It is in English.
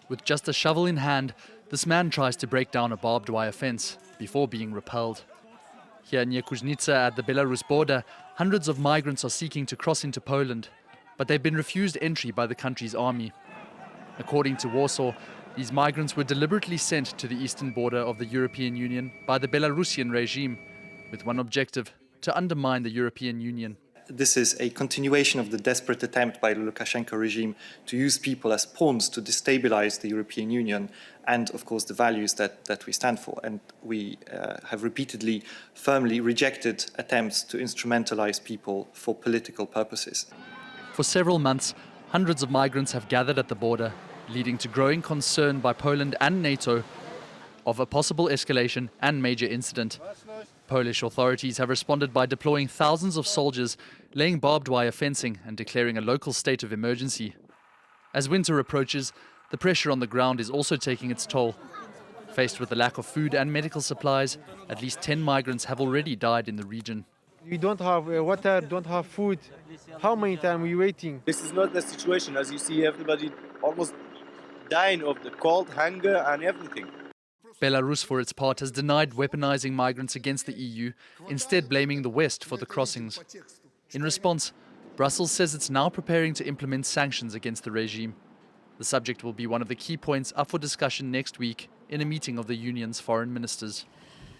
With just a shovel in hand, this man tries to break down a barbed wire fence before being repelled. Here near Kuźnica at the Belarus border, hundreds of migrants are seeking to cross into Poland, but they've been refused entry by the country's army. According to Warsaw, these migrants were deliberately sent to the eastern border of the European Union by the Belarusian regime, with one objective: to undermine the European Union. This is a continuation of the desperate attempt by the Lukashenko regime to use people as pawns to destabilize the European Union and, of course, the values that we stand for. And we have repeatedly, firmly rejected attempts to instrumentalize people for political purposes. For several months, hundreds of migrants have gathered at the border, leading to growing concern by Poland and NATO of a possible escalation and major incident. Polish authorities have responded by deploying thousands of soldiers, laying barbed wire fencing and declaring a local state of emergency. As winter approaches, the pressure on the ground is also taking its toll. Faced with the lack of food and medical supplies, at least 10 migrants have already died in the region. We don't have water, don't have food. How many times are we waiting? This is not the situation. As you see, everybody almost dying of the cold, hunger and everything. Belarus, for its part, has denied weaponizing migrants against the EU, instead blaming the West for the crossings. In response, Brussels says it's now preparing to implement sanctions against the regime. The subject will be one of the key points up for discussion next week in a meeting of the Union's foreign ministers.